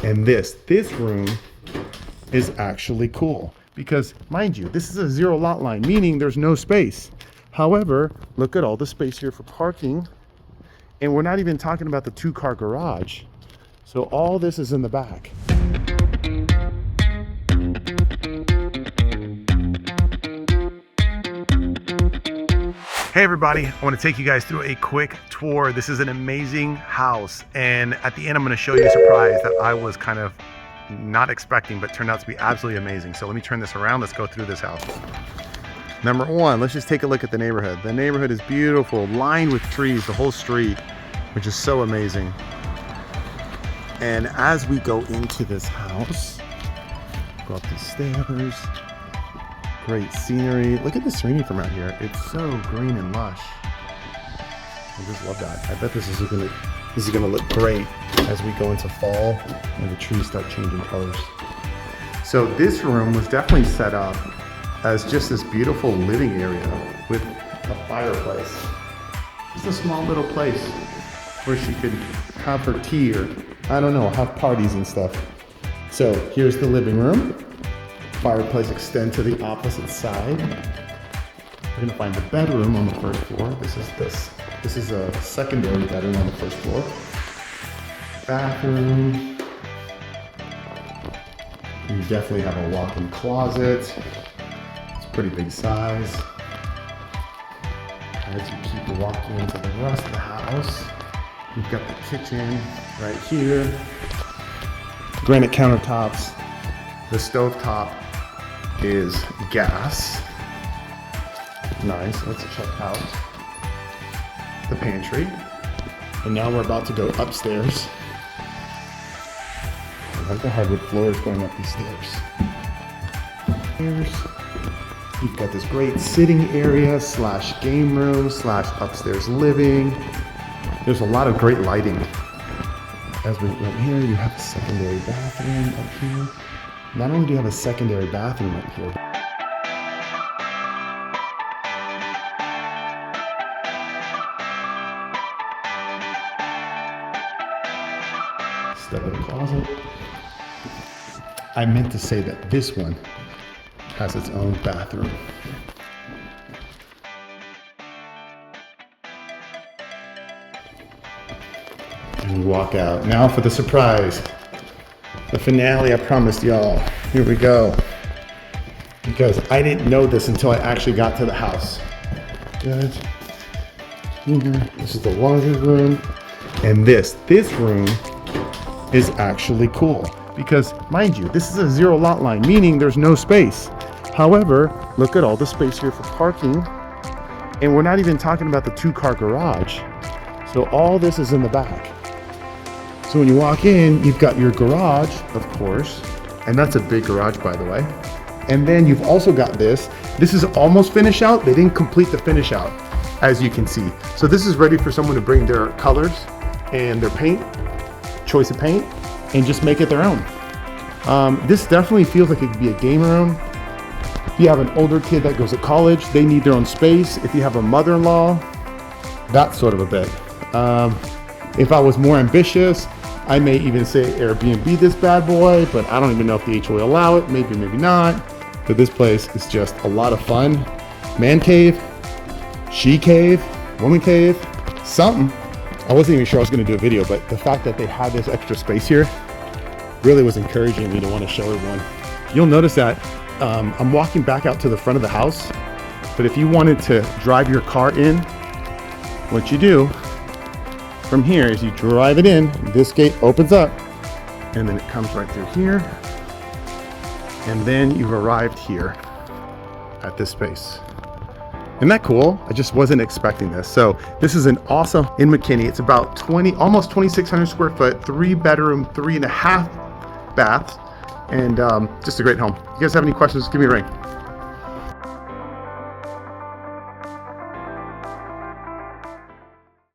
And this room is actually cool because, mind you, this is a zero lot line, meaning there's no space. However, look at all the space here for parking. And we're not even talking about the 2-car garage. So all this is in the back. Hey everybody, I want to take you guys through a quick tour. This is an amazing house, and at the end I'm going to show you a surprise that I was kind of not expecting but turned out to be absolutely amazing. So let me turn this around, let's go through this house. Number one, let's just take a look at the neighborhood. The neighborhood is beautiful, lined with trees, the whole street, which is so amazing. And as we go into this house, go up the stairs, great scenery. Look at the scenery from out here. It's so green and lush. I just love that. I bet this is gonna look great as we go into fall and the trees start changing colors. So this room was definitely set up as just this beautiful living area with a fireplace. It's a small little place where she could have her tea or, I don't know, have parties and stuff. So here's the living room. Fireplace extend to the opposite side. We're gonna find the bedroom on the first floor. This is a secondary bedroom on the first floor. Bathroom. You definitely have a walk-in closet. It's a pretty big size. As you keep walking into the rest of the house, you've got the kitchen right here. Granite countertops. The stovetop is gas. Nice. Let's check out the pantry. And now we're about to go upstairs. I like the hardwood floors going up these stairs. You've got this great sitting area / game room / upstairs living. There's a lot of great lighting. As we right here, you have a secondary bathroom up here. Not only do you have a secondary bathroom up here, step in the closet. I meant to say that this one has its own bathroom. And we walk out. Now for the surprise. The finale I promised y'all. Here we go. Because I didn't know this until I actually got to the house. Good. This is the laundry room. And this room is actually cool. Because, mind you, this is a zero lot line, meaning there's no space. However, look at all the space here for parking. And we're not even talking about the 2-car garage. So all this is in the back. So when you walk in, you've got your garage, of course, and that's a big garage, by the way. And then you've also got this. This is almost finished out. They didn't complete the finish out, as you can see. So this is ready for someone to bring their colors and their paint, choice of paint, and just make it their own. This definitely feels like it could be a game room. If you have an older kid that goes to college, they need their own space. If you have a mother-in-law, that sort of a bit. If I was more ambitious, I may even say Airbnb this bad boy, but I don't even know if the HOA will allow it. Maybe, maybe not. But this place is just a lot of fun. Man cave, she cave, woman cave, something. I wasn't even sure I was going to do a video, but the fact that they had this extra space here really was encouraging me to want to show everyone. You'll notice that I'm walking back out to the front of the house, but if you wanted to drive your car in, what you do from here is you drive it in, this gate opens up, and then it comes right through here, and then you've arrived here at this space. Isn't that cool? I just wasn't expecting this. So this is an awesome in McKinney. It's about almost 2,600 square foot, 3-bedroom, 3.5 baths, and just a great home. If you guys have any questions, give me a ring.